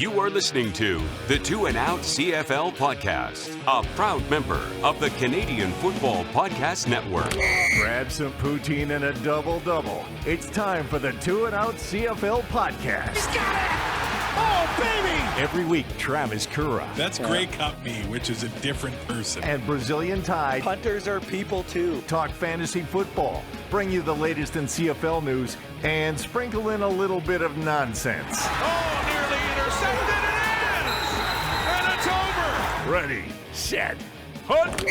You are listening to the Two and Out CFL podcast, a proud member of the Canadian Football Podcast Network. Grab some poutine and a double-double. It's time for the Two and Out CFL podcast. He's got it! Oh, baby! Every week, Travis Kura. That's Grey Cup me, which is a different person. And Brazilian Tide. Punters are people too. Talk fantasy football, bring you the latest in CFL news, and sprinkle in a little bit of nonsense. Oh, nearly intercepted and it's over! Ready, set, hunt!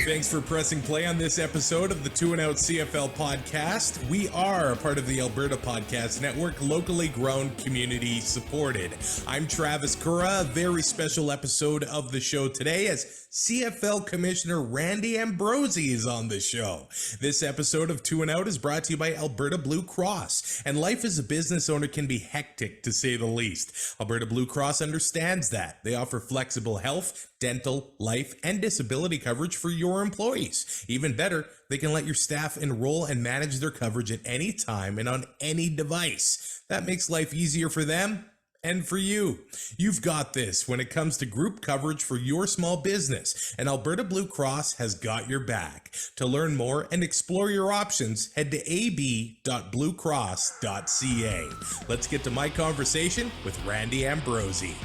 Thanks for pressing play on this episode of the Two and Out CFL podcast. We are a part of the Alberta Podcast Network, locally grown, community supported. I'm Travis Kura. A very special episode of the show today as CFL Commissioner Randy Ambrosie is on the show. This episode of Two and Out is brought to you by Alberta Blue Cross. And life as a business owner can be hectic, to say the least. Alberta Blue Cross understands that. They offer flexible health, dental, life, and disability coverage for your employees. Even better, they can let your staff enroll and manage their coverage at any time and on any device. That makes life easier for them and for you. You've got this when it comes to group coverage for your small business, and Alberta Blue Cross has got your back. To learn more and explore your options, head to ab.bluecross.ca. Let's get to my conversation with Randy Ambrosie.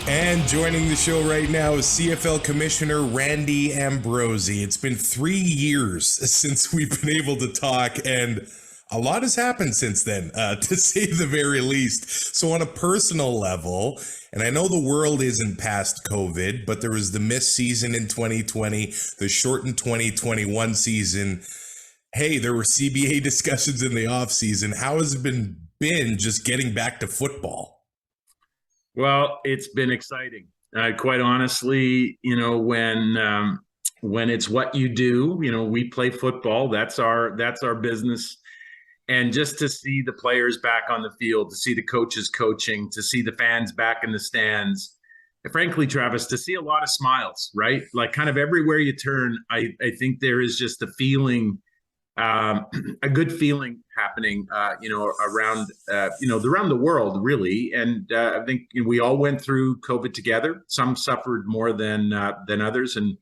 And joining the show right now is CFL Commissioner Randy Ambrosie. It's been 3 years since we've been able to talk, and a lot has happened since then, to say the very least. So on a personal level, and I know the world isn't past COVID, but there was the missed season in 2020, the shortened 2021 season. Hey, there were CBA discussions in the offseason. How has it been just getting back to football? Well, it's been exciting. Quite honestly, when it's what you do, we play football. That's our business. And just to see the players back on the field, to see the coaches coaching, to see the fans back in the stands, and frankly, Travis, to see a lot of smiles, right? Like kind of everywhere you turn, I think there is just a feeling, a good feeling happening, around the world, really. And I think we all went through COVID together. Some suffered more than others, and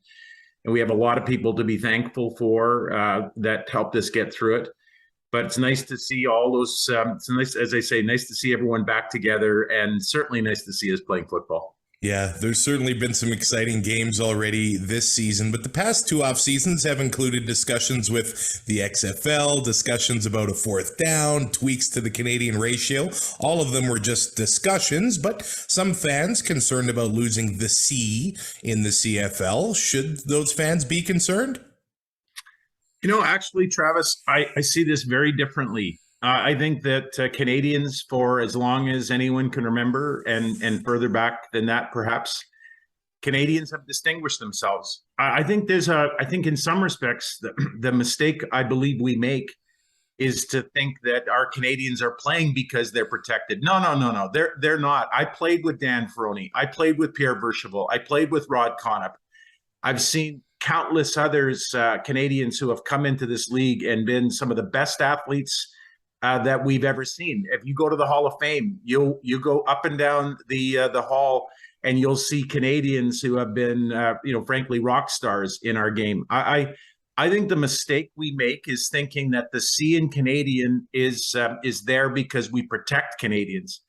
we have a lot of people to be thankful for that helped us get through it. But it's nice to see all those. It's nice, as I say, nice to see everyone back together, and certainly nice to see us playing football. Yeah, there's certainly been some exciting games already this season, but the past two off seasons have included discussions with the XFL, discussions about a fourth down, tweaks to the Canadian ratio. All of them were just discussions, but some fans concerned about losing the C in the CFL. Should those fans be concerned? Actually, Travis, I see this very differently. I think that Canadians, for as long as anyone can remember, and further back than that, perhaps, Canadians have distinguished themselves. I think in some respects, the mistake I believe we make is to think that our Canadians are playing because they're protected. No. They're not. I played with Dan Ferroni. I played with Pierre Bercheville. I played with Rod Conop. I've seen countless others, Canadians, who have come into this league and been some of the best athletes that we've ever seen. If you go to the Hall of Fame, you go up and down the hall, and you'll see Canadians who have been, frankly, rock stars in our game. I think the mistake we make is thinking that the C in Canadian is there because we protect Canadians.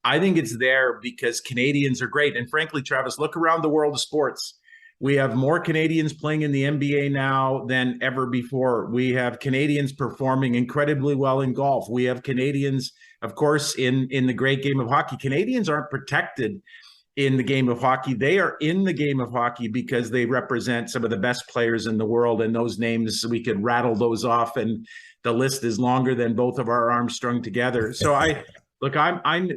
I think it's there because Canadians are great. And frankly, Travis, look around the world of sports. We have more Canadians playing in the NBA now than ever before. We have Canadians performing incredibly well in golf. We have Canadians, of course, in the great game of hockey. Canadians aren't protected in the game of hockey. They are in the game of hockey because they represent some of the best players in the world. And those names, we could rattle those off, and the list is longer than both of our arms strung together. So I'm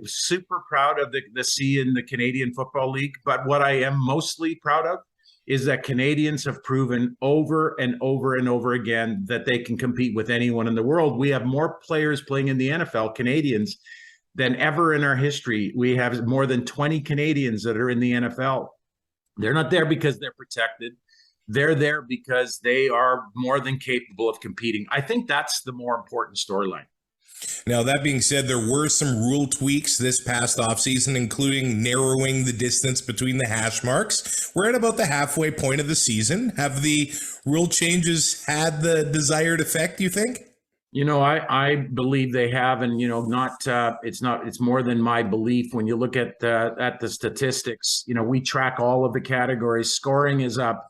super proud of the C in the Canadian Football League. But what I am mostly proud of is that Canadians have proven over and over and over again that they can compete with anyone in the world. We have more players playing in the NFL, Canadians, than ever in our history. We have more than 20 Canadians that are in the NFL. They're not there because they're protected. they're there because they are more than capable of competing. I think that's the more important storyline. Now, that being said, there were some rule tweaks this past offseason, including narrowing the distance between the hash marks. We're at about the halfway point of the season. Have the rule changes had the desired effect, you think? I believe they have, and it's more than my belief. When you look at the statistics, we track all of the categories. Scoring is up.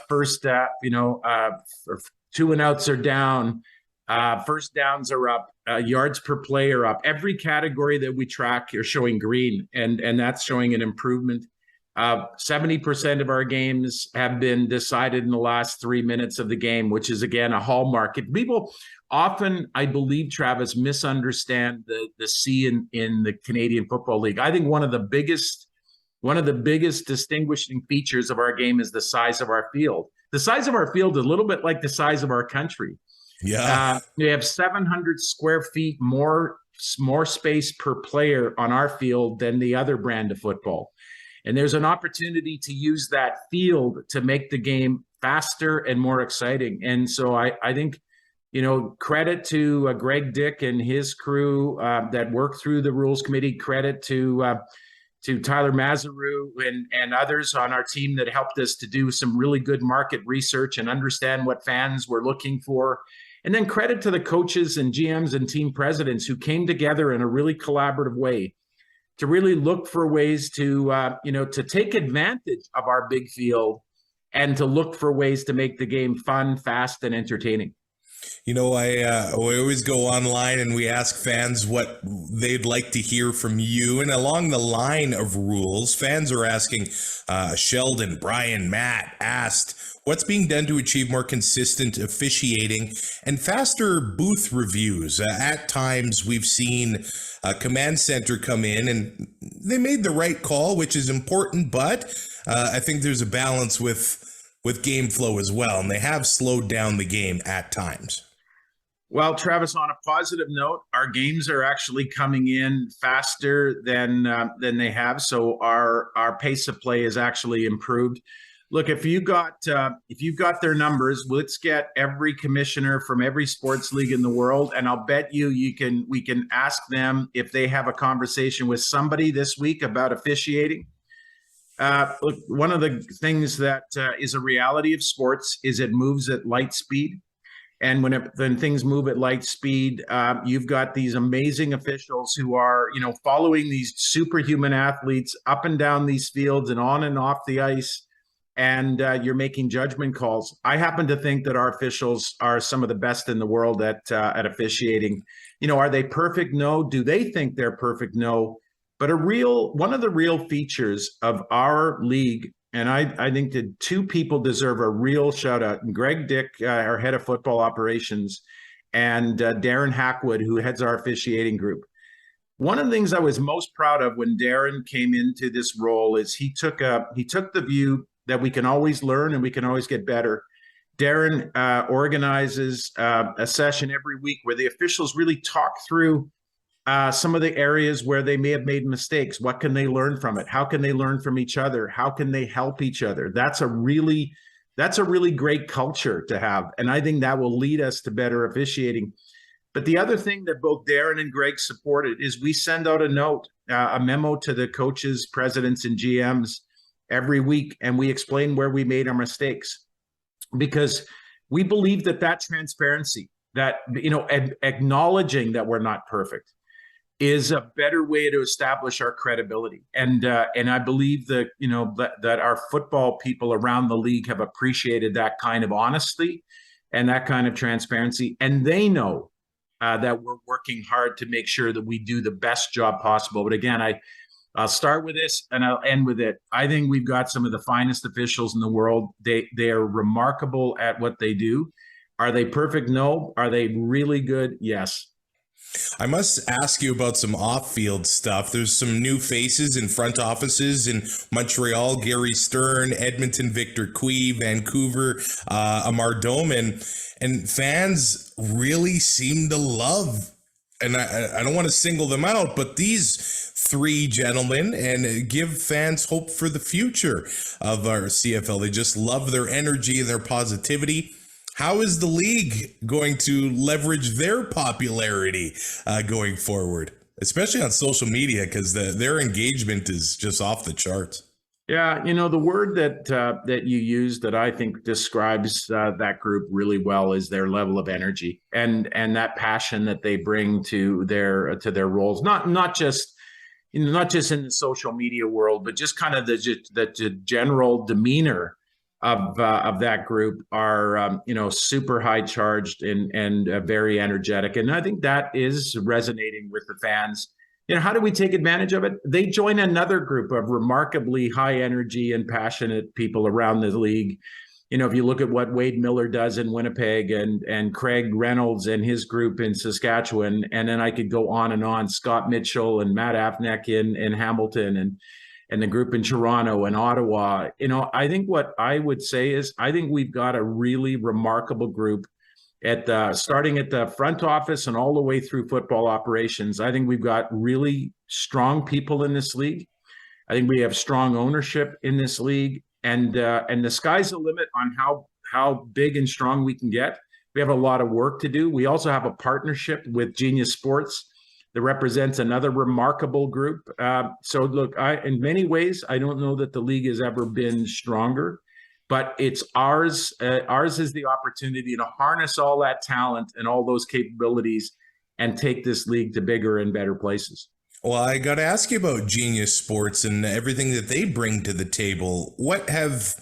First, 2 and outs are down. First downs are up. Yards per play are up. Every category that we track are showing green, and that's showing an improvement. 70% of our games have been decided in the last 3 minutes of the game, which is, again, a hallmark. If people often, I believe, Travis, misunderstand the C in the Canadian Football League. I think one of the biggest distinguishing features of our game is the size of our field. The size of our field is a little bit like the size of our country. Yeah. We have 700 square feet more space per player on our field than the other brand of football. And there's an opportunity to use that field to make the game faster and more exciting. And so I think, credit to Greg Dick and his crew that worked through the rules committee, credit to Tyler Mazaru and others on our team that helped us to do some really good market research and understand what fans were looking for. And then credit to the coaches and GMs and team presidents who came together in a really collaborative way to really look for ways to take advantage of our big field and to look for ways to make the game fun, fast, and entertaining. We always go online and we ask fans what they'd like to hear from you. And along the line of rules, fans are asking, Sheldon, Brian, Matt asked, what's being done to achieve more consistent officiating and faster booth reviews? At times, we've seen a command center come in and they made the right call, which is important, but I think there's a balance with game flow as well, and they have slowed down the game at times. Well, Travis, on a positive note, our games are actually coming in faster than they have, so our pace of play is actually improved. Look, if you've got their numbers, let's get every commissioner from every sports league in the world, and I'll bet we can ask them if they have a conversation with somebody this week about officiating. Look, one of the things that is a reality of sports is it moves at light speed. And when things move at light speed, you've got these amazing officials who are, following these superhuman athletes up and down these fields and on and off the ice. And you're making judgment calls. I happen to think that our officials are some of the best in the world at officiating. Are they perfect? No. Do they think they're perfect? No. But one of the real features of our league, and I think that two people deserve a real shout out: Greg Dick, our head of football operations, and Darren Hackwood, who heads our officiating group. One of the things I was most proud of when Darren came into this role is he took the view that we can always learn and we can always get better. Darren organizes a session every week where the officials really talk through some of the areas where they may have made mistakes. What can they learn from it? How can they learn from each other? How can they help each other? That's a really great culture to have. And I think that will lead us to better officiating. But the other thing that both Darren and Greg supported is we send out a memo to the coaches, presidents, and GMs every week, and we explain where we made our mistakes. Because we believe that transparency, that, acknowledging that we're not perfect, is a better way to establish our credibility. And I believe that, that our football people around the league have appreciated that kind of honesty and that kind of transparency. And they know that we're working hard to make sure that we do the best job possible. But again, I'll start with this and I'll end with it. I think we've got some of the finest officials in the world. They are remarkable at what they do. Are they perfect? No. Are they really good? Yes. I must ask you about some off-field stuff. There's some new faces in front offices in Montreal: Gary Stern, Edmonton, Victor Cui, Vancouver, Amar Doman, and fans really seem to love And I don't want to single them out, but these three gentlemen and give fans hope for the future of our CFL. They just love their energy and their positivity. How is the league going to leverage their popularity going forward, especially on social media, because their engagement is just off the charts? Yeah, the word that you used that I think describes that group really well is their level of energy and that passion that they bring to their roles. Not just in the social media world, but just kind of the general demeanor of that group are super high charged and very energetic, and I think that is resonating with the fans. How do we take advantage of it? They join another group of remarkably high energy and passionate people around the league. If you look at what Wade Miller does in Winnipeg and Craig Reynolds and his group in Saskatchewan, and then I could go on, Scott Mitchell and Matt Afneck in Hamilton and the group in Toronto and Ottawa. I think what I would say is I think we've got a really remarkable group starting at the front office and all the way through football operations. I think we've got really strong people in this league. I think we have strong ownership in this league, and the sky's the limit on how big and strong we can get. We have a lot of work to do. We also have a partnership with Genius Sports that represents another remarkable group. So look, in many ways, I don't know that the league has ever been stronger. But it's ours. Ours is the opportunity to harness all that talent and all those capabilities and take this league to bigger and better places. Well, I got to ask you about Genius Sports and everything that they bring to the table. What have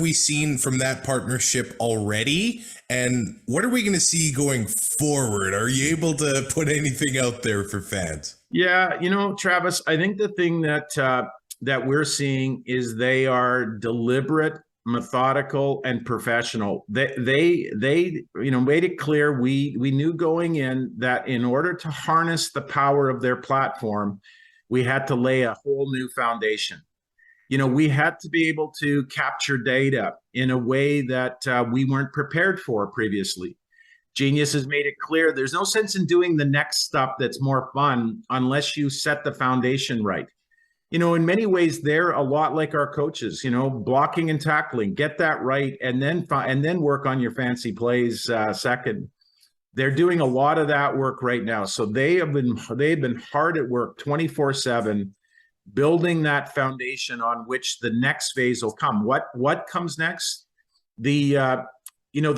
we seen from that partnership already? And what are we going to see going forward? Are you able to put anything out there for fans? Yeah, Travis, I think the thing that we're seeing is they are deliberate, methodical, and professional. They made it clear. We knew going in that in order to harness the power of their platform, we had to lay a whole new foundation. We had to be able to capture data in a way that we weren't prepared for previously. Genius has made it clear there's no sense in doing the next stuff that's more fun unless you set the foundation right. In many ways, they're a lot like our coaches, blocking and tackling, get that right, and then work on your fancy plays second. They're doing a lot of that work right now. So they've been hard at work 24/7, building that foundation on which the next phase will come. What comes next? The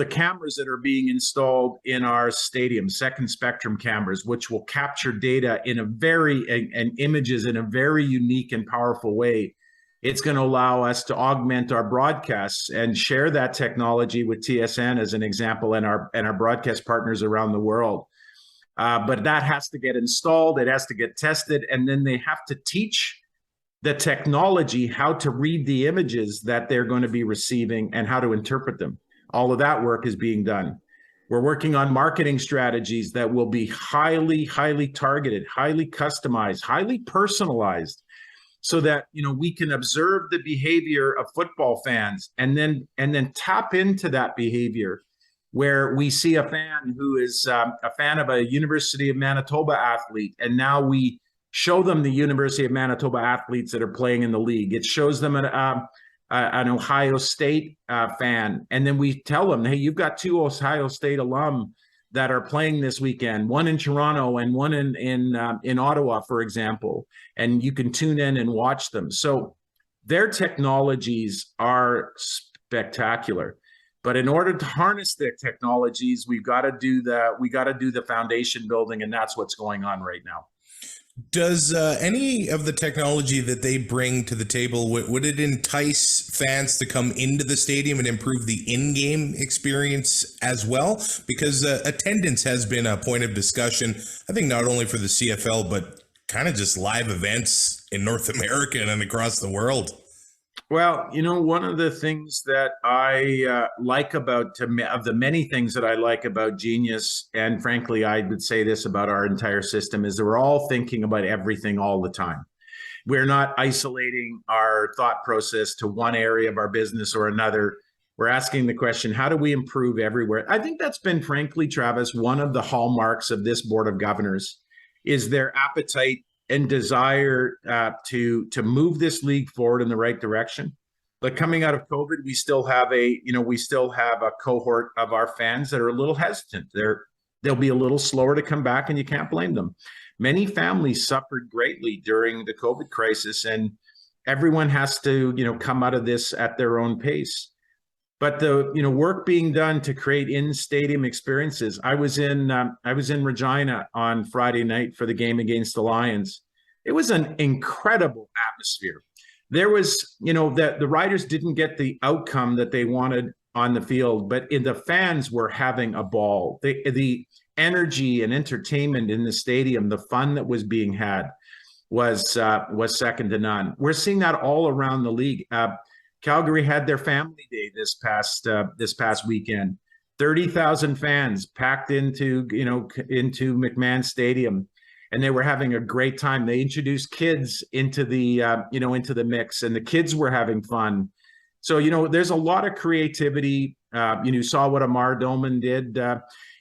cameras that are being installed in our stadium, second spectrum cameras, which will capture data and images in a very unique and powerful way. It's going to allow us to augment our broadcasts and share that technology with TSN as an example and our broadcast partners around the world. But that has to get installed. It has to get tested. And then they have to teach the technology how to read the images that they're going to be receiving and how to interpret them. All of that work is being done. We're working on marketing strategies that will be highly, highly targeted, highly customized, highly personalized, so that we can observe the behavior of football fans and then tap into that behavior where we see a fan who is a fan of a University of Manitoba athlete, and now we show them the University of Manitoba athletes that are playing in the league. It shows them an Ohio State fan, and then we tell them, hey, you've got two Ohio State alum that are playing this weekend, one in Toronto and one in Ottawa, for example, and you can tune in and watch them. So their technologies are spectacular, but in order to harness their technologies, we got to do the foundation building, and that's what's going on right now. Does any of the technology that they bring to the table, would it entice fans to come into the stadium and improve the in-game experience as well? Because attendance has been a point of discussion, I think not only for the CFL, but kind of just live events in North America and across the world. Well, one of the things that I like of the many things that I like about Genius, and frankly, I would say this about our entire system, is that we're all thinking about everything all the time. We're not isolating our thought process to one area of our business or another. we're asking the question, how do we improve everywhere? I think that's been, frankly, Travis, one of the hallmarks of this Board of Governors is their appetite and desire to move this league forward in the right direction. But coming out of COVID, we still have a cohort of our fans that are a little hesitant. They'll be a little slower to come back, and you can't blame them. Many families suffered greatly during the COVID crisis, and everyone has to, come out of this at their own pace. But the work being done to create in-stadium experiences. I was in Regina on Friday night for the game against the Lions. It was an incredible atmosphere. There was, that the Riders didn't get the outcome that they wanted on the field, but the fans were having a ball. The energy and entertainment in the stadium, the fun that was being had was second to none. We're seeing that all around the league. Calgary had their family day this past weekend. 30,000 fans packed into McMahon Stadium, and they were having a great time. They introduced kids into the mix, and the kids were having fun. So there's a lot of creativity. You saw what Amar Doman did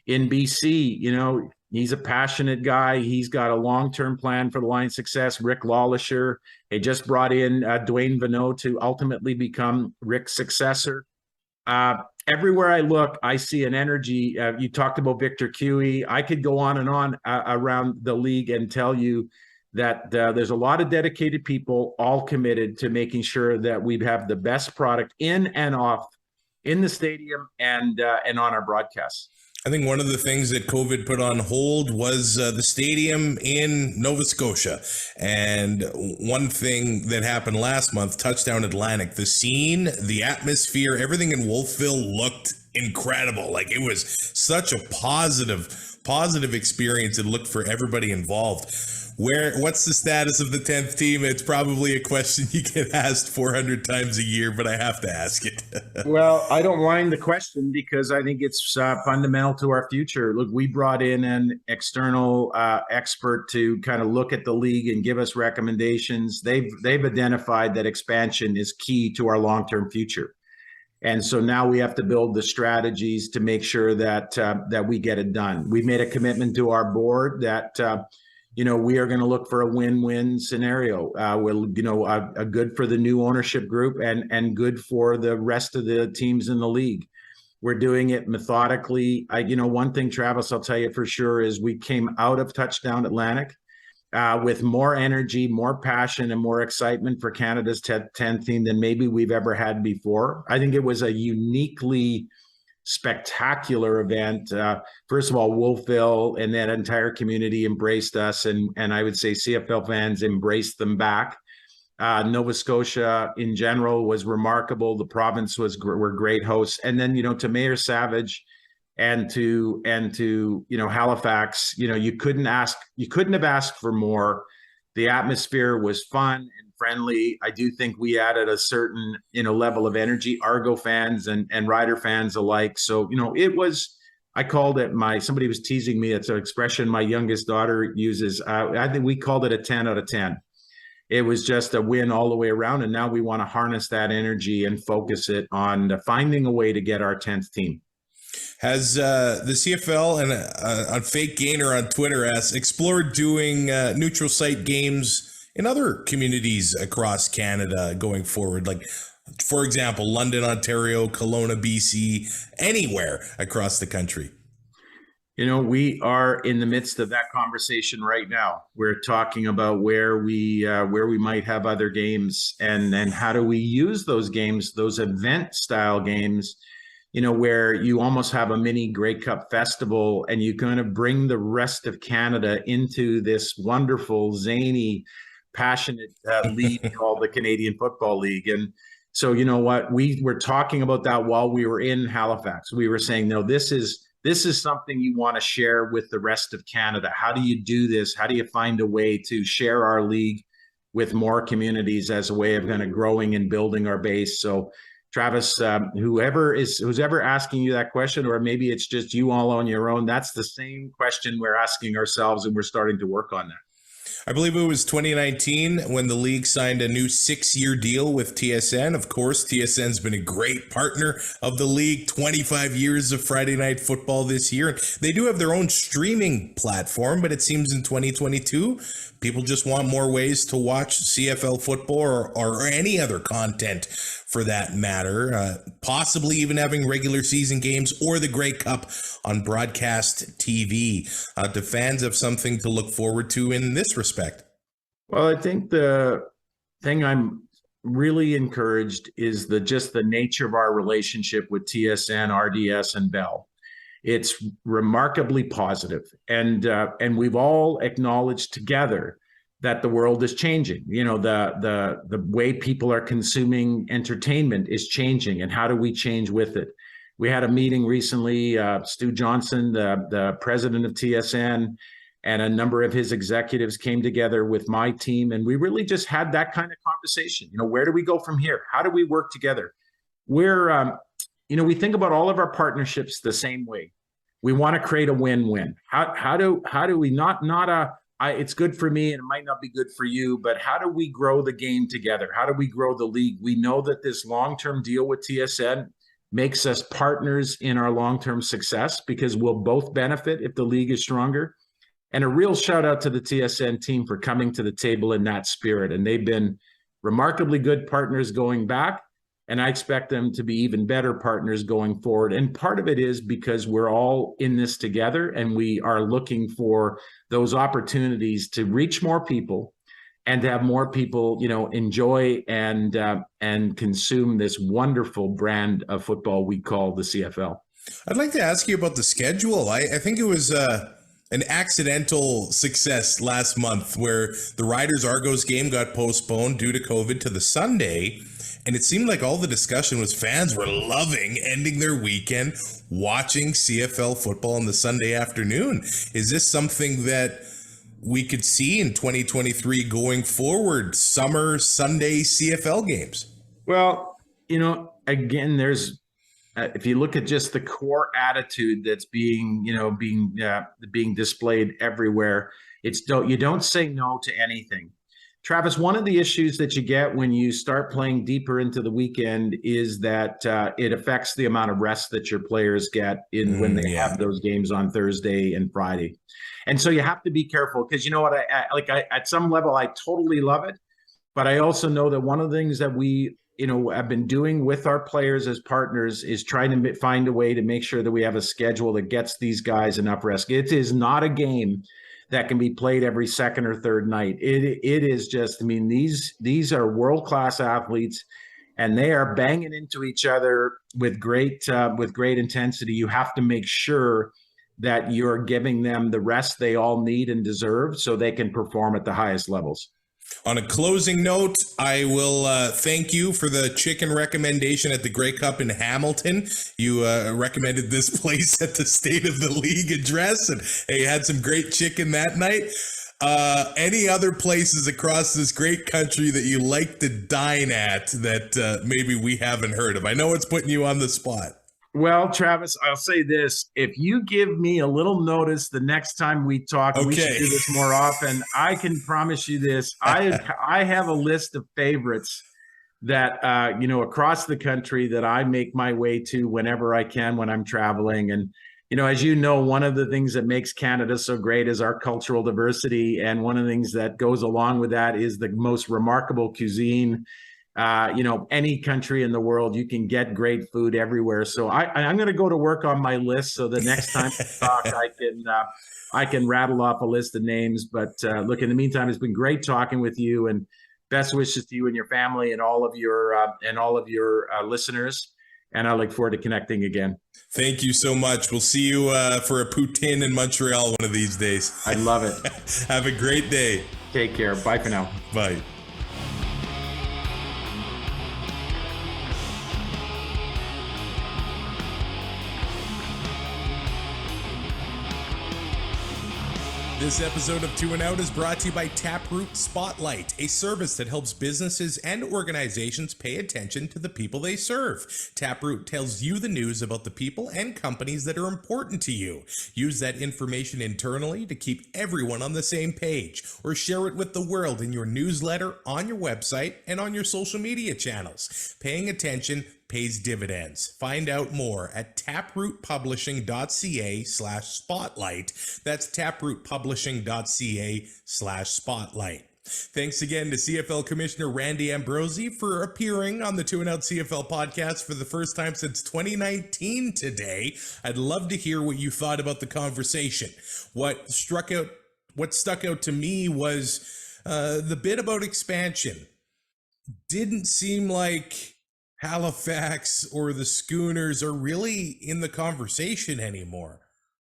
in BC. He's a passionate guy. He's got a long-term plan for the Lions' success. Rick Lawlisher, they just brought in Dwayne Vanneau to ultimately become Rick's successor. Everywhere I look, I see an energy. You talked about Victor Cue. I could go on and on around the league and tell you that there's a lot of dedicated people all committed to making sure that we have the best product in and off in the stadium and on our broadcasts. I think one of the things that COVID put on hold was the stadium in Nova Scotia. And one thing that happened last month, Touchdown Atlantic, the scene, the atmosphere, everything in Wolfville looked incredible. Like, it was such a positive experience. It looked for everybody involved. What's the status of the 10th team? It's probably a question you get asked 400 times a year, but I have to ask it. Well, I don't mind the question because I think it's fundamental to our future. Look, we brought in an external expert to kind of look at the league and give us recommendations. They've identified that expansion is key to our long-term future. And so now we have to build the strategies to make sure that we get it done. We've made a commitment to our board that we are going to look for a win-win scenario. A good for the new ownership group and good for the rest of the teams in the league. We're doing it methodically. One thing, Travis, I'll tell you for sure is we came out of Touchdown Atlantic with more energy, more passion, and more excitement for Canada's 10th team than maybe we've ever had before. I think it was a uniquely spectacular event. First of all, Wolfville and that entire community embraced us, and I would say CFL fans embraced them back. Nova Scotia in general was remarkable. The province were great hosts, and then to Mayor Savage and to Halifax, you couldn't have asked for more. The atmosphere was fun and friendly. I do think we added a certain, level of energy, Argo fans and Rider fans alike. So, it was, I called it somebody was teasing me. It's an expression my youngest daughter uses. I think we called it a 10 out of 10. It was just a win all the way around. And now we want to harness that energy and focus it on finding a way to get our 10th team. Has the CFL and a fake gainer on Twitter explored doing neutral site games in other communities across Canada going forward? Like, for example, London, Ontario, Kelowna, BC, anywhere across the country? We are in the midst of that conversation right now. We're talking about where we might have other games and how do we use those games, those event style games, where you almost have a mini Grey Cup festival and you're going to bring the rest of Canada into this wonderful, zany, passionate league called the Canadian Football League. And so, we were talking about that while we were in Halifax. We were saying, no, this is something you want to share with the rest of Canada. How do you do this? How do you find a way to share our league with more communities as a way of kind of growing and building our base? So, Travis, who's ever asking you that question, or maybe it's just you all on your own, that's the same question we're asking ourselves, and we're starting to work on that. I believe it was 2019 when the league signed a new 6-year deal with TSN. Of course, TSN's been a great partner of the league, 25 years of Friday Night Football this year. They do have their own streaming platform, but it seems in 2022, people just want more ways to watch CFL football or any other content for that matter, possibly even having regular season games or the Grey Cup on broadcast TV. Do fans have something to look forward to in this respect? Well, I think the thing I'm really encouraged is just the nature of our relationship with TSN, RDS, and Bell. It's remarkably positive, and we've all acknowledged together that the world is changing. You know, the way people are consuming entertainment is changing, and how do we change with it? We had a meeting recently, Stu Johnson, the president of TSN, and a number of his executives came together with my team, and we really just had that kind of conversation. You know, where do we go from here? How do we work together? We're, we think about all of our partnerships the same way. We want to create a win-win. How do we it's good for me and it might not be good for you, but how do we grow the game together? How do we grow the league? We know that this long-term deal with TSN makes us partners in our long-term success because we'll both benefit if the league is stronger. And a real shout out to the TSN team for coming to the table in that spirit. And they've been remarkably good partners going back. And I expect them to be even better partners going forward. And part of it is because we're all in this together and we are looking for those opportunities to reach more people and to have more people, enjoy and consume this wonderful brand of football we call the CFL. I'd like to ask you about the schedule. I think it was an accidental success last month where the Riders-Argos game got postponed due to COVID to the Sunday. And it seemed like all the discussion was fans were loving ending their weekend watching CFL football on the Sunday afternoon. Is this something that we could see in 2023 going forward, summer Sunday CFL games? Well, again, there's if you look at just the core attitude that's being displayed everywhere, you don't say no to anything. Travis, one of the issues that you get when you start playing deeper into the weekend is that it affects the amount of rest that your players get when they have those games on Thursday and Friday. And so you have to be careful because you know what, I at some level, I totally love it. But I also know that one of the things that we have been doing with our players as partners is trying to find a way to make sure that we have a schedule that gets these guys enough rest. It is not a game that can be played every second or third night. It is just, these are world-class athletes and they are banging into each other with great intensity. You have to make sure that you're giving them the rest they all need and deserve so they can perform at the highest levels. On a closing note, I will thank you for the chicken recommendation at the Grey Cup in Hamilton. You recommended this place at the State of the League address, and you had some great chicken that night. Any other places across this great country that you like to dine at that maybe we haven't heard of? I know it's putting you on the spot. Well, Travis, I'll say this. If you give me a little notice the next time we talk, we should do this more often. I can promise you this. I have a list of favorites that, across the country that I make my way to whenever I can when I'm traveling. And, as you know, one of the things that makes Canada so great is our cultural diversity. And one of the things that goes along with that is the most remarkable cuisine. Any country in the world, you can get great food everywhere. So I'm going to go to work on my list. So the next time we talk, I can rattle off a list of names. But look, in the meantime, it's been great talking with you, and best wishes to you and your family and all of your listeners. And I look forward to connecting again. Thank you so much. We'll see you for a poutine in Montreal one of these days. I love it. Have a great day. Take care. Bye for now. Bye. This episode of 2 and Out is brought to you by Taproot Spotlight, a service that helps businesses and organizations pay attention to the people they serve. Taproot tells you the news about the people and companies that are important to you. Use that information internally to keep everyone on the same page, or share it with the world in your newsletter, on your website, and on your social media channels. Paying attention pays dividends. Find out more at taprootpublishing.ca/spotlight. That's taprootpublishing.ca/spotlight. Thanks again to CFL Commissioner Randy Ambrosie for appearing on the 2 and Out CFL podcast for the first time since 2019 today. I'd love to hear what you thought about the conversation. What stuck out to me was the bit about expansion. Didn't seem like Halifax or the Schooners are really in the conversation anymore.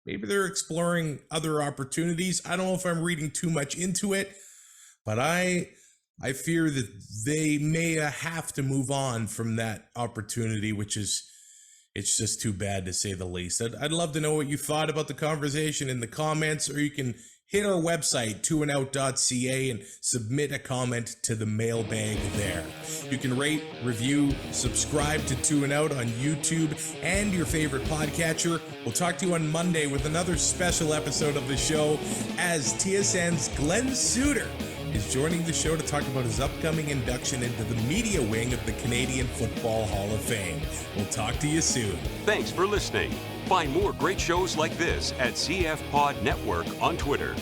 Maybe they're exploring other opportunities. I don't know if I'm reading too much into it, but I fear that they may have to move on from that opportunity, it's just too bad to say the least. I'd love to know what you thought about the conversation in the comments, or you can hit our website, 2andout.ca, and submit a comment to the mailbag there. You can rate, review, subscribe to 2 and Out on YouTube and your favorite podcatcher. We'll talk to you on Monday with another special episode of the show, as TSN's Glenn Suter is joining the show to talk about his upcoming induction into the media wing of the Canadian Football Hall of Fame. We'll talk to you soon. Thanks for listening. Find more great shows like this at CF Pod Network on Twitter.